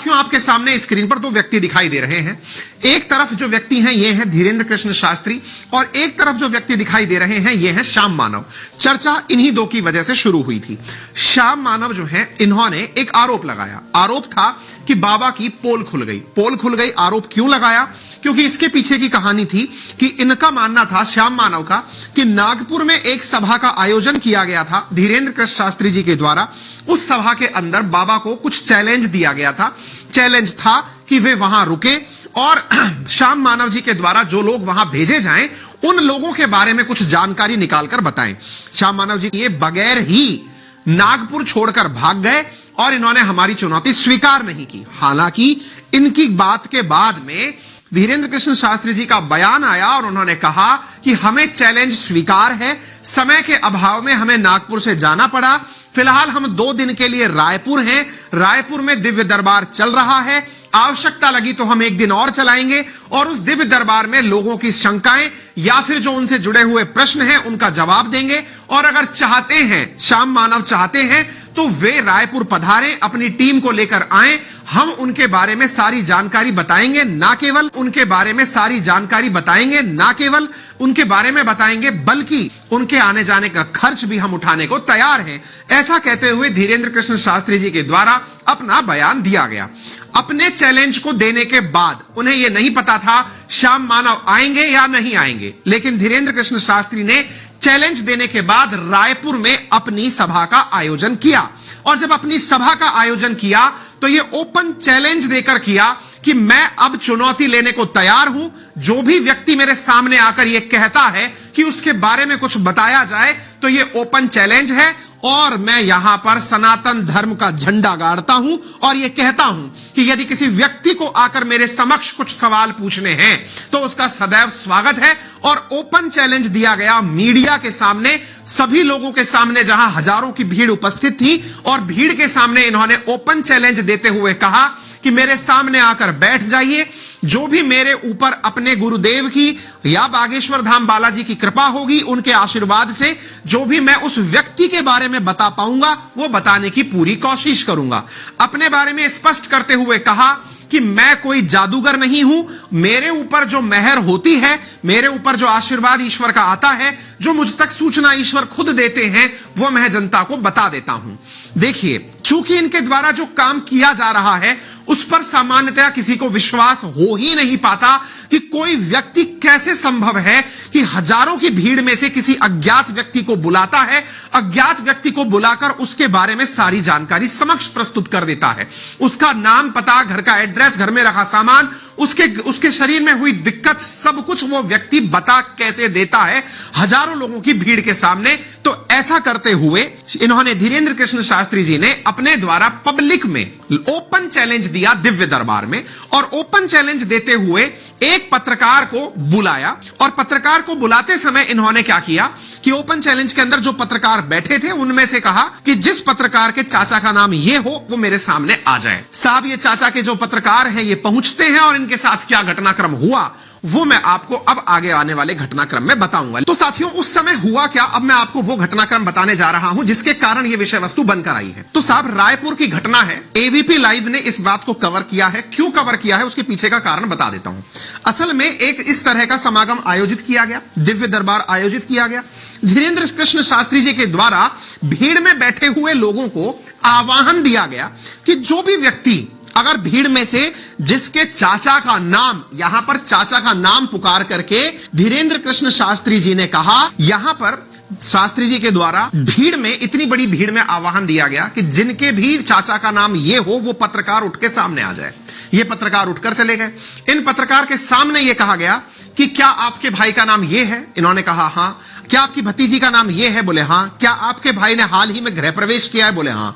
साथियों, आपके सामने स्क्रीन पर दो व्यक्ति दिखाई दे रहे हैं। एक तरफ जो व्यक्ति हैं ये हैं धीरेंद्र कृष्ण शास्त्री, और एक तरफ जो व्यक्ति दिखाई दे रहे हैं ये हैं श्याम मानव। चर्चा इन्हीं दो की वजह से शुरू हुई थी। श्याम मानव जो है, इन्होंने एक आरोप लगाया। आरोप था कि बाबा की पोल खुल गई। पोल खुल गई आरोप क्यों लगाया? क्योंकि इसके पीछे की कहानी थी कि इनका मानना था, श्याम मानव का, कि नागपुर में एक सभा का आयोजन किया गया था धीरेंद्र कृष्ण शास्त्री जी के द्वारा। उस सभा के अंदर बाबा को कुछ चैलेंज दिया गया था। चैलेंज था कि वे वहां रुके और श्याम मानव जी के द्वारा जो लोग वहां भेजे जाएं, उन लोगों के बारे में कुछ जानकारी निकालकर बताएं। श्याम मानव जी ये बगैर ही नागपुर छोड़कर भाग गए और इन्होंने हमारी चुनौती स्वीकार नहीं की। हालांकि इनकी बात के बाद में धीरेंद्र कृष्ण शास्त्री जी का बयान आया और उन्होंने कहा कि हमें चैलेंज स्वीकार है, समय के अभाव में हमें नागपुर से जाना पड़ा, फिलहाल हम 2 दिन के लिए रायपुर हैं, रायपुर में दिव्य दरबार चल रहा है, आवश्यकता लगी तो हम 1 दिन और चलाएंगे और उस दिव्य दरबार में लोगों की शंकाएं या फिर जो उनसे जुड़े हुए प्रश्न हैं उनका जवाब देंगे। और अगर चाहते हैं, श्याम मानव चाहते हैं, तो वे रायपुर पधारें, अपनी टीम को लेकर आएं, हम उनके बारे में सारी जानकारी बताएंगे। ना केवल उनके बारे में सारी जानकारी बताएंगे, ना केवल उनके बारे में बताएंगे, बल्कि उनके आने जाने का खर्च भी हम उठाने को तैयार हैं। ऐसा कहते हुए धीरेंद्र कृष्ण शास्त्री जी के द्वारा अपना बयान दिया गया। अपने चैलेंज को देने के बाद उन्हें यह नहीं पता था श्याम मानव आएंगे या नहीं आएंगे, लेकिन धीरेंद्र कृष्ण शास्त्री ने चैलेंज देने के बाद रायपुर में अपनी सभा का आयोजन किया। और जब अपनी सभा का आयोजन किया तो यह ओपन चैलेंज देकर किया कि मैं अब चुनौती लेने को तैयार हूं। जो भी व्यक्ति मेरे सामने आकर यह कहता है कि उसके बारे में कुछ बताया जाए तो यह ओपन चैलेंज है और मैं यहां पर सनातन धर्म का झंडा गाड़ता हूं और यह कहता हूं कि यदि किसी व्यक्ति को आकर मेरे समक्ष कुछ सवाल पूछने हैं तो उसका सदैव स्वागत है। और ओपन चैलेंज दिया गया मीडिया के सामने, सभी लोगों के सामने, जहां हजारों की भीड़ उपस्थित थी, और भीड़ के सामने इन्होंने ओपन चैलेंज देते हुए कहा कि मेरे सामने आकर बैठ जाइए, जो भी मेरे ऊपर अपने गुरुदेव की या बागेश्वर धाम बालाजी की कृपा होगी, उनके आशीर्वाद से जो भी मैं उस व्यक्ति के बारे में बता पाऊंगा वो बताने की पूरी कोशिश करूंगा। अपने बारे में स्पष्ट करते हुए कहा कि मैं कोई जादूगर नहीं हूं, मेरे ऊपर जो मेहर होती है, मेरे ऊपर जो आशीर्वाद ईश्वर का आता है, जो मुझ तक सूचना ईश्वर खुद देते हैं, वो मैं जनता को बता देता हूं। देखिए, चूंकि इनके द्वारा जो काम किया जा रहा है उस पर सामान्यतया किसी को विश्वास हो ही नहीं पाता कि कोई व्यक्ति कैसे संभव है कि हजारों की भीड़ में से किसी अज्ञात व्यक्ति को बुलाता है, अज्ञात व्यक्ति को बुलाकर उसके बारे में सारी जानकारी प्रस्तुत कर देता है। उसका नाम, पता, घर का एड्रेस, घर में रखा सामान, उसके शरीर में हुई दिक्कत, सब कुछ वो व्यक्ति बता कैसे देता है हजारों लोगों की भीड़ के सामने। तो ऐसा करते हुए इन्होंने, धीरेंद्र कृष्ण शास्त्री जी ने अपने द्वारा पब्लिक में ओपन चैलेंज दिया दिव्य दरबार में। और ओपन चैलेंज देते हुए एक पत्रकार को बुलाया, और पत्रकार को बुलाते समय इन्होंने क्या किया कि ओपन चैलेंज के अंदर जो पत्रकार बैठे थे उनमें से कहा कि जिस पत्रकार के चाचा का नाम ये हो वो मेरे सामने आ जाए। साहब, ये चाचा के जो पत्रकार हैं ये पहुंचते हैं और इनके साथ क्या घटनाक्रम हुआ वो मैं आपको अब आगे आने वाले घटनाक्रम में बताऊंगा। तो साथियों, उस समय हुआ क्या, अब मैं आपको वो घटनाक्रम बताने जा रहा हूं जिसके कारण ये विषय वस्तु बनकर आई है। तो साहब, रायपुर की घटना है, एबीपी लाइव ने इस बात को कवर किया है। क्यों कवर किया है उसके पीछे का कारण बता देता हूं। असल में एक इस तरह का समागम आयोजित किया गया, दिव्य दरबार आयोजित किया गया। धीरेंद्र कृष्ण शास्त्री जी के द्वारा भीड़ में बैठे हुए लोगों को आह्वान दिया गया कि जो भी व्यक्ति अगर भीड़ में से जिसके चाचा का नाम, यहां पर चाचा का नाम पुकार करके धीरेंद्र कृष्ण शास्त्री जी ने कहा, यहां पर शास्त्री जी के द्वारा भीड़ में, इतनी बड़ी भीड़ में आह्वान दिया गया कि जिनके भी चाचा का नाम ये हो वो पत्रकार उठ के सामने आ जाए। ये पत्रकार उठकर चले गए। इन पत्रकार के सामने ये कहा गया कि क्या आपके भाई का नाम ये है? इन्होंने कहा हां। क्या आपकी भतीजी का नाम ये है? बोले हां। क्या आपके भाई ने हाल ही में गृह प्रवेश किया है? बोले हां।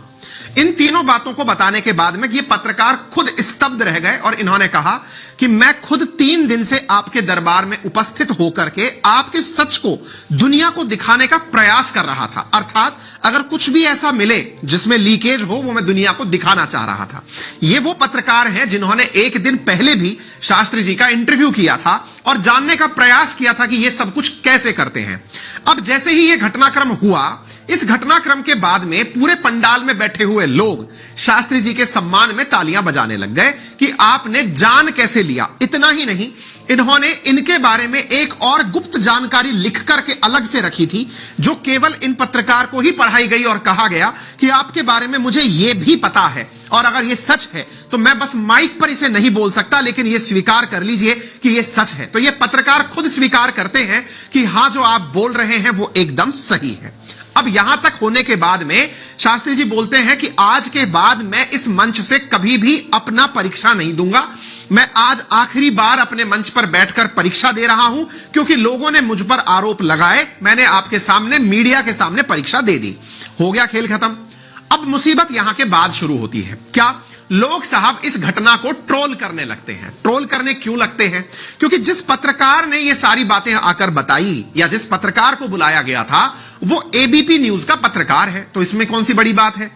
इन तीनों बातों को बताने के बाद में ये पत्रकार खुद स्तब्ध रह गए और इन्होंने कहा कि मैं खुद 3 दिन से आपके दरबार में उपस्थित होकर के आपके सच को दुनिया को दिखाने का प्रयास कर रहा था। अर्थात अगर कुछ भी ऐसा मिले जिसमें लीकेज हो वो मैं दुनिया को दिखाना चाह रहा था। ये वो पत्रकार हैं जिन्होंने 1 दिन पहले भी शास्त्री जी का इंटरव्यू किया था और जानने का प्रयास किया था कि ये सब कुछ कैसे करते हैं। अब जैसे ही ये घटनाक्रम हुआ, इस घटनाक्रम के बाद में पूरे पंडाल में बैठे हुए लोग शास्त्री जी के सम्मान में तालियां बजाने लग गए कि आपने जान कैसे लिया। इतना ही नहीं, इन्होंने इनके बारे में एक और गुप्त जानकारी लिख करके अलग से रखी थी, जो केवल इन पत्रकार को ही पढ़ाई गई और कहा गया कि आपके बारे में मुझे यह भी पता है, और अगर यह सच है तो मैं बस माइक पर इसे नहीं बोल सकता, लेकिन यह स्वीकार कर लीजिए कि यह सच है। तो यह पत्रकार खुद स्वीकार करते हैं कि हां, जो आप बोल रहे हैं वो एकदम सही है। अब यहां तक होने के बाद में शास्त्री जी बोलते हैं कि आज के बाद मैं इस मंच से कभी भी अपना परीक्षा नहीं दूंगा। मैं आज आखिरी बार अपने मंच पर बैठकर परीक्षा दे रहा हूं, क्योंकि लोगों ने मुझ पर आरोप लगाए, मैंने आपके सामने, मीडिया के सामने परीक्षा दे दी। हो गया खेल खत्म। अब मुसीबत यहां के बाद शुरू होती है। क्या? लोग साहब इस घटना को ट्रोल करने लगते हैं। ट्रोल करने क्यों लगते हैं? क्योंकि जिस पत्रकार ने ये सारी बातें आकर बताई, या जिस पत्रकार को बुलाया गया था, वो एबीपी न्यूज का पत्रकार है। तो इसमें कौन सी बड़ी बात है?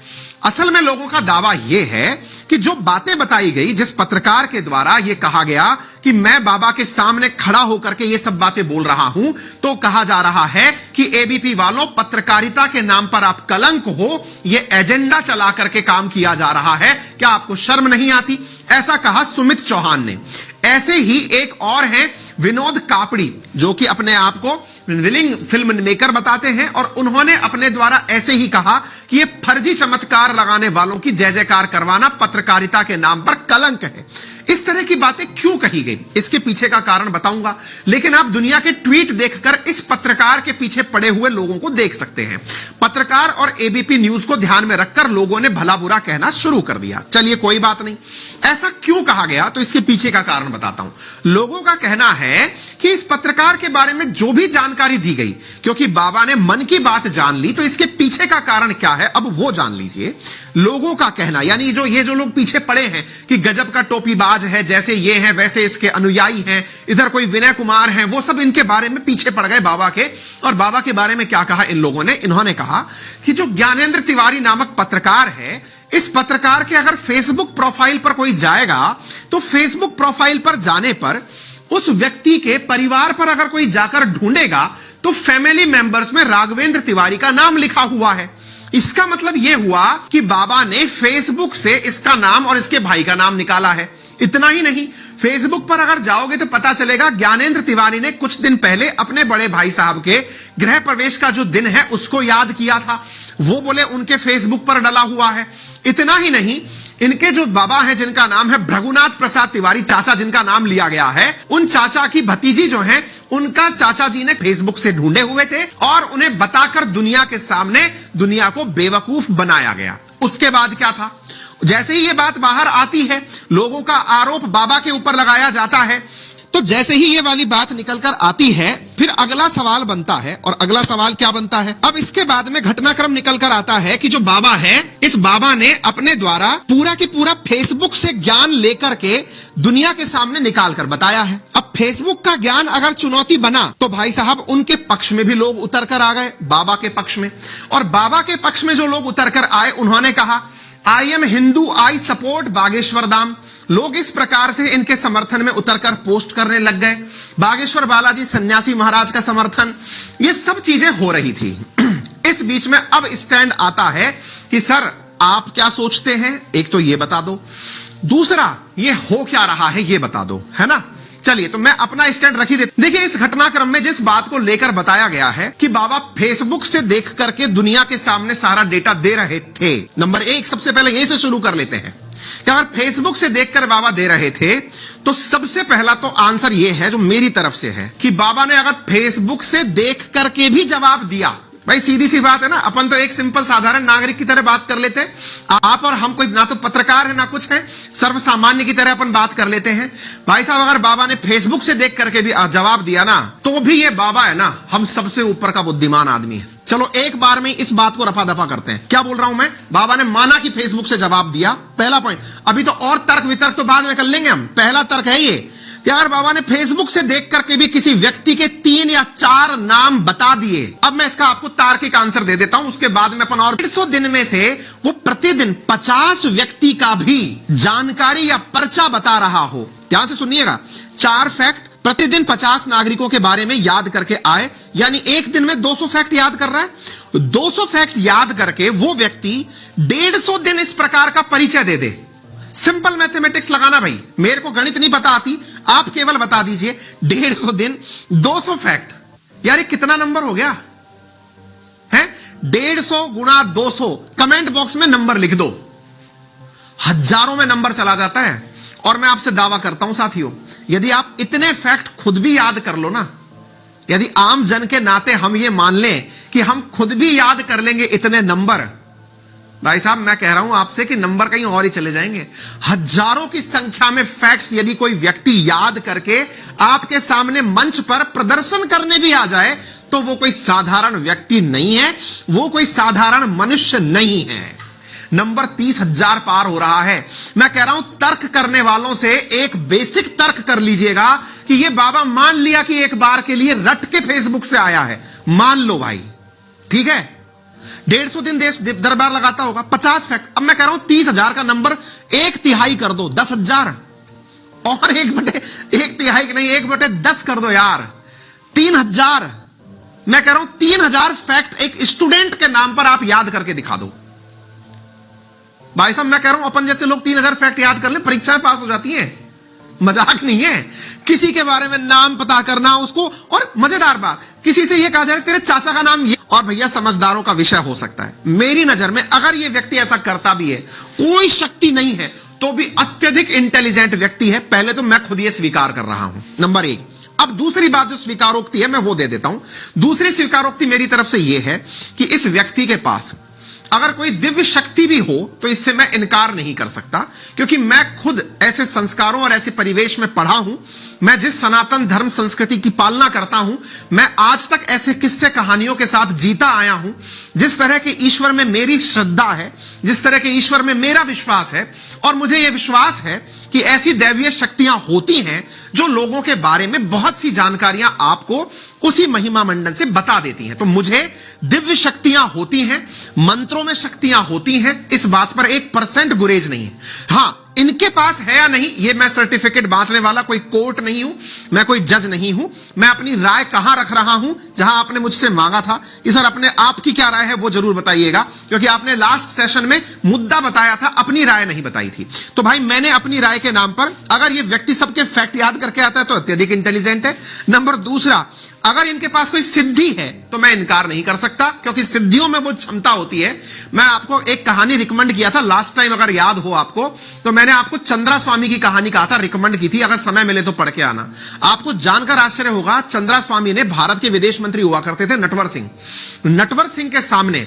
असल में लोगों का दावा यह है कि जो बातें बताई गई, जिस पत्रकार के द्वारा यह कहा गया कि मैं बाबा के सामने खड़ा होकर के ये सब बातें बोल रहा हूं, तो कहा जा रहा है कि एबीपी वालों, पत्रकारिता के नाम पर आप कलंक हो, यह एजेंडा चला करके काम किया जा रहा है, क्या आपको शर्म नहीं आती? ऐसा कहा सुमित चौहान ने। ऐसे ही एक और हैं विनोद कापड़ी, जो कि अपने आप को विलिंग फिल्म मेकर बताते हैं, और उन्होंने अपने द्वारा ऐसे ही कहा कि यह फर्जी चमत्कार लगाने वालों की जय जयकार करवाना पत्रकारिता के नाम पर कलंक है। इस तरह की बातें क्यों कही गई, इसके पीछे का कारण बताऊंगा, लेकिन आप दुनिया के ट्वीट देखकर इस पत्रकार के पीछे पड़े हुए लोगों को देख सकते हैं। पत्रकार और एबीपी न्यूज को ध्यान में रखकर लोगों ने भला बुरा कहना शुरू कर दिया। चलिए कोई बात नहीं, ऐसा क्यों कहा गया, तो इसके पीछे का कारण बताता हूं। लोगों का कहना है कि इस पत्रकार के बारे में जो भी जानकारी दी गई, क्योंकि बाबा ने मन की बात जान ली, तो इसके पीछे का कारण क्या है, अब वो जान लीजिए। लोगों का कहना, यानी ये जो लोग पीछे पड़े हैं कि गजब का टोपीबाज है, जैसे ये है वैसे इसके अनुयायी हैं, इधर कोई विनय कुमार हैं, वो सब इनके बारे में पीछे पड़ गए बाबा के। और बाबा के बारे में क्या कहा इन लोगों ने? इन्होंने कहा कि जो ज्ञानेंद्र तिवारी नामक पत्रकार है, इस पत्रकार के अगर फेसबुक प्रोफाइल पर कोई जाएगा, तो फेसबुक प्रोफाइल पर जाने पर उस व्यक्ति के परिवार पर अगर कोई जाकर ढूंढेगा, तो फैमिली मेंबर्स में राघवेंद्र तिवारी का नाम लिखा हुआ है। इसका मतलब यह हुआ कि बाबा ने फेसबुक से इसका नाम और इसके भाई का नाम निकाला है। इतना ही नहीं, फेसबुक पर अगर जाओगे तो पता चलेगा ज्ञानेंद्र तिवारी ने कुछ दिन पहले अपने बड़े भाई साहब के गृह प्रवेश का जो दिन है उसको याद किया था, वो बोले उनके फेसबुक पर डला हुआ है। इतना ही नहीं, इनके जो बाबा हैं जिनका नाम है भृगुनाथ प्रसाद तिवारी, चाचा जिनका नाम लिया गया है, उन चाचा की भतीजी जो हैं, उनका चाचा जी ने फेसबुक से ढूंढे हुए थे और उन्हें बताकर दुनिया के सामने दुनिया को बेवकूफ बनाया गया। उसके बाद क्या था? जैसे ही ये बात बाहर आती है, लोगों का आरोप बाबा के ऊपर लगाया जाता है, तो जैसे ही ये वाली बात निकलकर आती है, फिर अगला सवाल बनता है। और अगला सवाल क्या बनता है? अब इसके बाद में घटनाक्रम निकलकर आता है कि जो बाबा है, इस बाबा ने अपने द्वारा पूरा की पूरा फेसबुक से ज्ञान लेकर के दुनिया के सामने निकाल कर बताया है। अब फेसबुक का ज्ञान अगर चुनौती बना, तो भाई साहब उनके पक्ष में भी लोग उतर कर आ गए, बाबा के पक्ष में। और बाबा के पक्ष में जो लोग उतर कर आए, उन्होंने कहा I am Hindu, I support Bageshwar Dham. लोग इस प्रकार से इनके समर्थन में उतरकर पोस्ट करने लग गए। बागेश्वर बालाजी सन्यासी महाराज का समर्थन, ये सब चीजें हो रही थी। इस बीच में अब स्टैंड आता है कि सर आप क्या सोचते हैं, एक तो ये बता दो, दूसरा ये हो क्या रहा है ये बता दो, है ना। चलिए, तो मैं अपना स्टैंड रख ही देता। देखिए, इस घटनाक्रम में जिस बात को लेकर बताया गया है कि बाबा फेसबुक से देख करके दुनिया के सामने सारा डेटा दे रहे थे। नंबर एक, सबसे पहले यहीं से शुरू कर लेते हैं कि अगर फेसबुक से देखकर बाबा दे रहे थे, तो सबसे पहला तो आंसर यह है जो मेरी तरफ से है कि बाबा ने अगर फेसबुक से देख करके भी जवाब दिया, भाई सीधी सी बात है ना, अपन तो एक सिंपल साधारण नागरिक की तरह बात कर लेते हैं। आप और हम कोई ना तो पत्रकार है ना कुछ है, सर्वसामान्य की तरह अपन बात कर लेते हैं। भाई साहब, अगर बाबा ने फेसबुक से देख करके भी जवाब दिया ना, तो भी ये बाबा है ना, हम सबसे ऊपर का बुद्धिमान आदमी है। चलो एक बार में इस बात को रफा दफा करते हैं। क्या बोल रहा हूं मैं? बाबा ने माना कि फेसबुक से जवाब दिया, पहला पॉइंट। अभी तो और तर्क वितर्क तो बाद में कर लेंगे हम। पहला तर्क है ये कि अगर बाबा ने फेसबुक से देख करके भी किसी व्यक्ति के 3 या 4 नाम बता दिए, अब मैं इसका आपको तार्किक आंसर दे देता हूं, उसके बाद में अपन और 150 दिन में से वो प्रतिदिन 50 व्यक्ति का भी जानकारी या पर्चा बता रहा हो। ध्यान से सुनिएगा, 4 फैक्ट प्रतिदिन 50 नागरिकों के बारे में याद करके आए, यानी एक दिन में 200 फैक्ट याद कर रहा है। 200 फैक्ट याद करके वो व्यक्ति 150 दिन इस प्रकार का परिचय दे दे। सिंपल मैथमेटिक्स लगाना भाई, मेरे को गणित नहीं पता आती, आप केवल बता दीजिए 150 दिन 200 फैक्ट, यार ये कितना नंबर हो गया है? 150 गुणा 200, कमेंट बॉक्स में नंबर लिख दो, हजारों में नंबर चला जाता है। और मैं आपसे दावा करता हूं साथियों, यदि आप इतने फैक्ट खुद भी याद कर लो ना, यदि आम जन के नाते हम ये मान लें कि हम खुद भी याद कर लेंगे इतने नंबर, भाई साहब मैं कह रहा हूं आपसे कि नंबर कहीं और ही चले जाएंगे। हजारों की संख्या में फैक्ट्स यदि कोई व्यक्ति याद करके आपके सामने मंच पर प्रदर्शन करने भी आ जाए, तो वो कोई साधारण व्यक्ति नहीं है, वो कोई साधारण मनुष्य नहीं है। नंबर 30,000 पार हो रहा है। मैं कह रहा हूं तर्क करने वालों से एक बेसिक तर्क कर लीजिएगा कि ये बाबा मान लिया कि एक बार के लिए रट के फेसबुक से आया है, मान लो भाई, ठीक है। 150 दिन देश दरबार लगाता होगा, 50 फैक्ट। अब मैं कह रहा हूं 30,000 का नंबर 1/3 कर दो, 10,000, और 1/1/3 नहीं, 1/10 कर दो यार, 3,000। मैं कह रहा हूं 3,000 फैक्ट एक स्टूडेंट के नाम पर आप याद करके दिखा दो। भाई साहब मैं कह रहा हूं अपन जैसे लोग 3,000 फैक्ट याद कर ले, परीक्षाएं पास हो जाती हैं, मजाक नहीं है। किसी के बारे में नाम पता करना उसको, और मजेदार बात, किसी से यह कहा जाए तेरे चाचा का नाम ये, और भैया समझदारों का विषय हो सकता है। मेरी नजर में अगर यह व्यक्ति ऐसा करता भी है, कोई शक्ति नहीं है, तो भी अत्यधिक इंटेलिजेंट व्यक्ति है। पहले तो मैं खुद ये स्वीकार कर रहा हूं, नंबर 1। अब दूसरी बात जो स्वीकारोक्ति है मैं वो दे देता हूं। दूसरी स्वीकारोक्ति मेरी तरफ से यह है कि इस व्यक्ति के पास अगर कोई दिव्य शक्ति भी हो तो इससे मैं इनकार नहीं कर सकता, क्योंकि मैं खुद ऐसे संस्कारों और ऐसे परिवेश में पढ़ा हूं। मैं जिस सनातन धर्म संस्कृति की पालना करता हूं, मैं आज तक ऐसे किस्से कहानियों के साथ जीता आया हूं। जिस तरह के ईश्वर में मेरी श्रद्धा है, जिस तरह के ईश्वर में मेरा विश्वास है, और मुझे यह विश्वास है कि ऐसी दैवीय शक्तियां होती हैं जो लोगों के बारे में बहुत सी जानकारियां आपको उसी महिमा मंडन से बता देती हैं। तो मुझे दिव्य शक्तियां होती हैं, मंत्रों में शक्तियां होती हैं, इस बात पर 1% गुरेज नहीं है। हां, इनके पास है या नहीं, यह मैं सर्टिफिकेट बांटने वाला कोई कोर्ट नहीं हूं, मैं कोई जज नहीं हूं। मैं अपनी राय कहां रख रहा हूं, जहां आपने मुझसे मांगा था कि सर अपने आपकी क्या राय है वो जरूर बताइएगा, क्योंकि आपने लास्ट सेशन में मुद्दा बताया था, अपनी राय नहीं बताई थी। तो भाई मैंने अपनी राय के नाम पर, अगर यह व्यक्ति सबके फैक्ट याद करके आता है तो अत्यधिक इंटेलिजेंट है। नंबर दूसरा, अगर इनके पास कोई सिद्धि है तो मैं इनकार नहीं कर सकता, क्योंकि सिद्धियों में वो क्षमता होती है। मैं आपको एक कहानी रिकमेंड किया था लास्ट टाइम, अगर याद हो आपको, तो मैंने आपको चंद्रा स्वामी की कहानी कहा था, रिकमेंड की थी, अगर समय मिले तो पढ़ के आना। आपको जानकर आश्चर्य होगा, चंद्रा स्वामी ने भारत के विदेश मंत्री हुआ करते थे नटवर सिंह। नटवर सिंह के सामने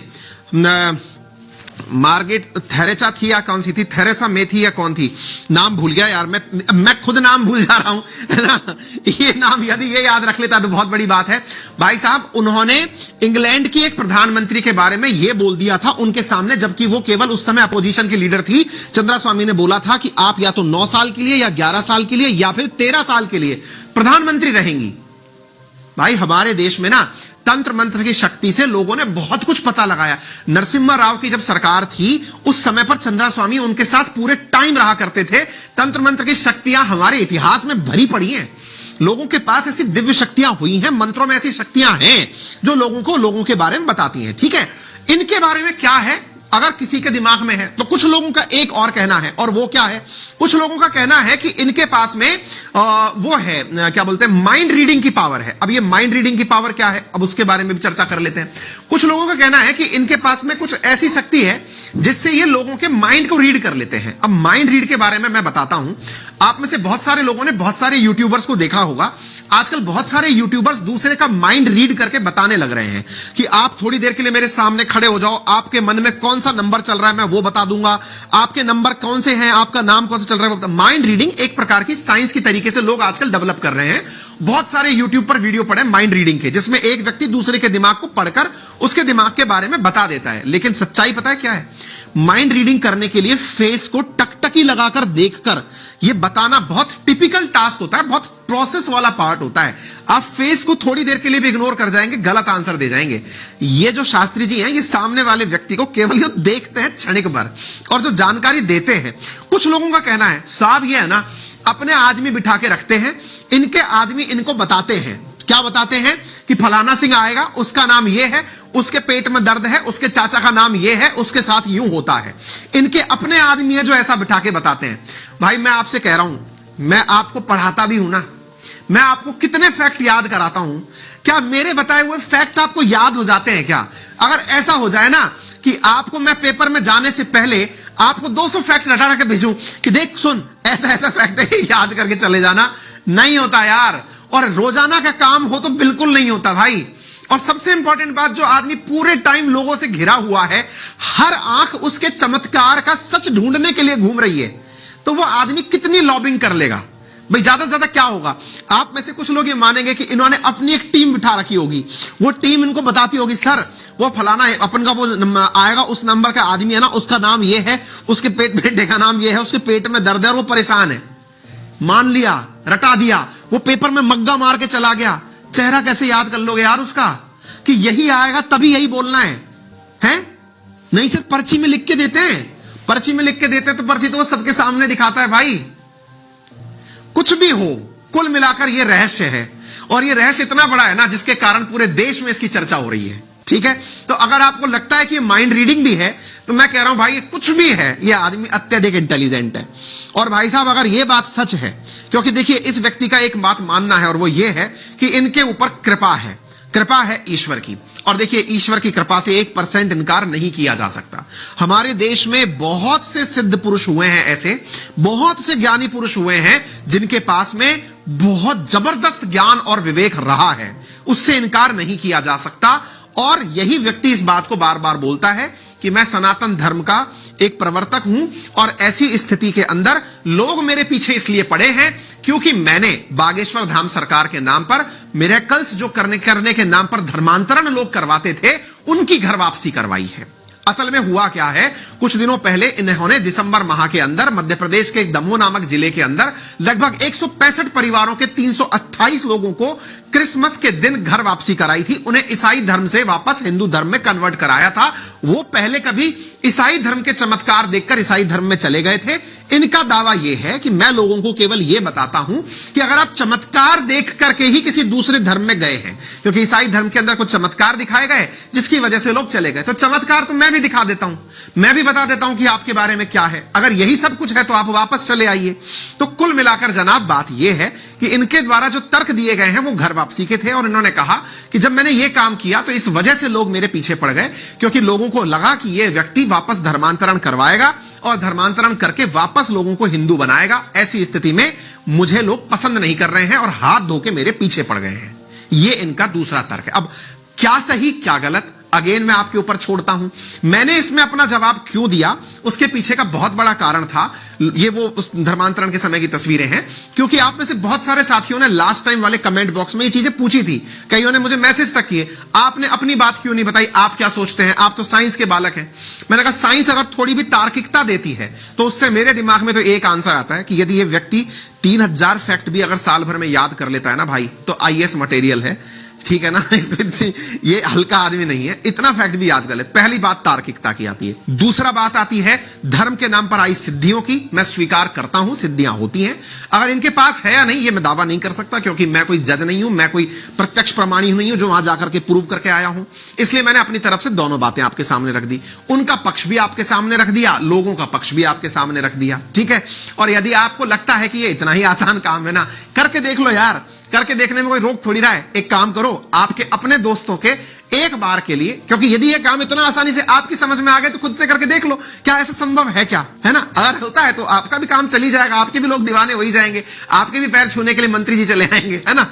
मार्गरेट थेरेसा थी या कौन सी थी, थेरेसा मे थी या कौन थी, नाम भूल गया यार, मैं खुद नाम भूल जा रहा हूं, है ना। ये नाम यदि ये याद रख लेता तो बहुत बड़ी बात है। भाई साहब उन्होंने इंग्लैंड की एक प्रधानमंत्री के बारे में यह बोल दिया था उनके सामने, जबकि वो केवल उस समय अपोजिशन की लीडर थी। चंद्रा स्वामी ने बोला था कि आप या तो 9 साल के लिए या 11 साल के लिए या फिर 13 साल के लिए प्रधानमंत्री रहेंगी। भाई हमारे देश में ना तंत्र मंत्र की शक्ति से लोगों ने बहुत कुछ पता लगाया। नरसिम्हा राव की जब सरकार थी उस समय पर चंद्रा स्वामी उनके साथ पूरे टाइम रहा करते थे। तंत्र मंत्र की शक्तियां हमारे इतिहास में भरी पड़ी हैं। लोगों के पास ऐसी दिव्य शक्तियां हुई हैं, मंत्रों में ऐसी शक्तियां हैं जो लोगों के बारे में बताती हैं। ठीक है, इनके बारे में क्या है अगर किसी के दिमाग में है, तो कुछ लोगों का एक और कहना है, और वो क्या है, कुछ लोगों का कहना है कि इनके पास में वो है, क्या बोलते हैं, माइंड रीडिंग की पावर है। अब ये माइंड रीडिंग की पावर क्या है, अब उसके बारे में भी चर्चा कर लेते हैं। कुछ लोगों का कहना है कि इनके पास में कुछ ऐसी शक्ति है जिससे ये लोगों के माइंड को रीड कर लेते हैं। अब माइंड रीड के बारे में मैं बताता हूं। आप में से बहुत सारे लोगों ने बहुत सारे यूट्यूबर्स को देखा होगा। आजकल बहुत सारे यूट्यूबर्स दूसरे का माइंड रीड करके बताने लग रहे हैं कि आप थोड़ी देर के लिए मेरे सामने खड़े हो जाओ, आपके मन में कौन सा नंबर चल रहा है मैं वो बता दूंगा, आपके नंबर कौन से हैं, आपका नाम कौन सा चल रहा है। माइंड रीडिंग एक प्रकार की साइंस की तरीके से लोग आजकल डेवलप कर रहे हैं। बहुत सारे यूट्यूब पर वीडियो पड़े माइंड रीडिंग के, जिसमें एक व्यक्ति दूसरे के दिमाग को पढ़कर उसके दिमाग के बारे में बता देता है। लेकिन सच्चाई पता है क्या है, माइंड रीडिंग करने के लिए फेस को टकटकी लगाकर देखकर यह बताना बहुत टिपिकल टास्क होता है, बहुत प्रोसेस वाला पार्ट होता है। आप फेस को थोड़ी देर के लिए भी इग्नोर कर जाएंगे, गलत आंसर दे जाएंगे। ये जो शास्त्री जी हैं, ये सामने वाले व्यक्ति को केवल ये देखते हैं क्षणिक भर, और जो जानकारी देते हैं, कुछ लोगों का कहना है साहब ये है ना, अपने आदमी बिठा के रखते हैं, इनके आदमी इनको बताते हैं। क्या बताते हैं कि फलाना सिंह आएगा, उसका नाम यह है, उसके पेट में दर्द है, उसके चाचा का नाम यह है, उसके साथ यूं होता है। इनके अपने आदमी है जो ऐसा बिठा के बताते हैं। भाई मैं आपसे कह रहा हूं, मैं आपको पढ़ाता भी हूं ना, मैं आपको कितने फैक्ट याद कराता हूं, क्या मेरे बताए हुए फैक्ट आपको याद हो जाते हैं क्या? अगर ऐसा हो जाए ना कि आपको मैं पेपर में जाने से पहले आपको 200 फैक्ट रटा के भेजूं कि देख सुन ऐसा ऐसा फैक्ट है, याद करके चले जाना, नहीं होता यार। और रोजाना का काम हो तो बिल्कुल नहीं होता भाई। और सबसे इंपॉर्टेंट बात, जो आदमी पूरे टाइम लोगों से घिरा हुआ है, हर आंख उसके चमत्कार का सच ढूंढने के लिए घूम रही है, तो वो आदमी कितनी लॉबिंग कर लेगा भाई? ज्यादा से ज्यादा क्या होगा? आप में से कुछ लोग ये मानेंगे कि इन्होंने अपनी एक टीम बिठा रखी होगी, वो टीम इनको बताती होगी सर वो फलाना अपन का वो आएगा, उस नंबर का आदमी है ना, उसका नाम ये है, उसके बेटे का नाम ये है, उसके पेट में दर्द है और वो परेशान है। मान लिया, रटा दिया, वो पेपर में मग्गा मार के चला गया। चेहरा कैसे याद कर लोगे यार उसका कि यही आएगा तभी यही बोलना है? नहीं, सिर्फ पर्ची में लिख के देते हैं, पर्ची में लिख के देते हैं तो पर्ची तो वो सबके सामने दिखाता है भाई। कुछ भी हो, कुल मिलाकर यह रहस्य है, और यह रहस्य इतना बड़ा है ना जिसके कारण पूरे देश में इसकी चर्चा हो रही है। ठीक है, तो अगर आपको लगता है कि ये माइंड रीडिंग भी है, तो मैं कह रहा हूं भाई ये कुछ भी है, ये आदमी अत्यधिक इंटेलिजेंट है। और भाई साहब अगर ये बात सच है, क्योंकि देखिए इस व्यक्ति का एक बात मानना है और वो ये है कि इनके ऊपर कृपा है, कृपा है ईश्वर की। और देखिए ईश्वर की कृपा से 1% इनकार नहीं किया जा सकता। हमारे देश में बहुत से सिद्ध पुरुष हुए हैं, ऐसे बहुत से ज्ञानी पुरुष हुए हैं जिनके पास में बहुत जबरदस्त ज्ञान और विवेक रहा है, उससे इनकार नहीं किया जा सकता। और यही व्यक्ति इस बात को बार बार बोलता है कि मैं सनातन धर्म का एक प्रवर्तक हूं, और ऐसी स्थिति के अंदर लोग मेरे पीछे इसलिए पड़े हैं क्योंकि मैंने बागेश्वर धाम सरकार के नाम पर मिरेकल्स जो करने के नाम पर धर्मांतरण लोग करवाते थे, उनकी घर वापसी करवाई है। असल में हुआ क्या है, कुछ दिनों पहले इन्होंने दिसंबर माह के अंदर मध्य प्रदेश के दमोह नामक जिले के अंदर लगभग 165 परिवारों के 328 लोगों को क्रिसमस के दिन घर वापसी कराई थी। उन्हें ईसाई धर्म से वापस हिंदू धर्म में कन्वर्ट कराया था। वो पहले कभी ईसाई धर्म के चमत्कार देखकर ईसाई धर्म में चले गए थे। इनका दावा यह है कि मैं लोगों को केवल यह बताता हूं कि अगर आप चमत्कार देख करके ही किसी दूसरे धर्म में गए हैं, क्योंकि ईसाई धर्म के अंदर कुछ चमत्कार दिखाए गए जिसकी वजह से लोग चले गए, तो चमत्कार तो मैं भी दिखा देता हूं, मैं भी बता देता हूं कि आपके बारे में क्या है। अगर यही सब कुछ है तो आप वापस चले आइए। तो कुल मिलाकर जनाब बात यह है कि इनके द्वारा जो तर्क दिए गए हैं वो घर वापसी के थे, और इन्होंने कहा कि जब मैंने ये काम किया तो इस वजह से लोग मेरे पीछे पड़ गए, क्योंकि लोगों को लगा कि यह व्यक्ति वापस धर्मांतरण करवाएगा और धर्मांतरण करके वापस लोगों को हिंदू बनाएगा। ऐसी स्थिति में मुझे लोग पसंद नहीं कर रहे हैं और हाथ धो के मेरे पीछे पड़ गए हैं। यह इनका दूसरा तर्क है। अब क्या सही क्या गलत, अगेन मैं आपके ऊपर छोड़ता हूं। मैंने इसमें अपना जवाब क्यों दिया, उसके पीछे का बहुत बड़ा कारण था, ये वो उस धर्मांतरण के समय की तस्वीरें हैं, क्योंकि आप में से बहुत सारे साथियों ने लास्ट टाइम वाले कमेंट बॉक्स में ये चीजें पूछी थी। कईयों ने मुझे मैसेज तक किए, आपने अपनी बात क्यों नहीं बताई, आप क्या सोचते हैं, आप तो साइंस के बालक हैं। मैंने कहा साइंस अगर थोड़ी भी तार्किकता देती है तो उससे मेरे दिमाग में तो एक आंसर आता है कि यदि ये व्यक्ति 3000 फैक्ट भी अगर साल भर में याद कर लेता है ना भाई, तो आईएएस मटेरियल है। ठीक है ना, ये हल्का आदमी नहीं है, इतना फैक्ट भी याद कर ले। पहली बात तार्किकता की आती है। दूसरा बात आती है धर्म के नाम पर आई सिद्धियों की। मैं स्वीकार करता हूं सिद्धियां होती हैं, अगर इनके पास है या नहीं ये मैं दावा नहीं कर सकता, क्योंकि मैं कोई जज नहीं हूं, मैं कोई प्रत्यक्ष प्रमाणी नहीं हूं जो वहां जाकर के प्रूव करके आया हूं। इसलिए मैंने अपनी तरफ से दोनों बातें आपके सामने रख दी, उनका पक्ष भी आपके सामने रख दिया, लोगों का पक्ष भी आपके सामने रख दिया। ठीक है, और यदि आपको लगता है कि ये इतना ही आसान काम है ना, करके देख लो यार, करके देखने में कोई रोक थोड़ी रहा है। एक काम करो, आपके अपने दोस्तों के एक बार के लिए, क्योंकि यदि यह काम इतना आसानी से आपकी समझ में आ गए तो खुद से करके देख लो, क्या ऐसा संभव है क्या, है ना। अगर होता है तो आपका भी काम चली जाएगा, आपके भी लोग दीवाने हो ही जाएंगे, आपके भी पैर छूने के लिए मंत्री जी चले आएंगे, है ना।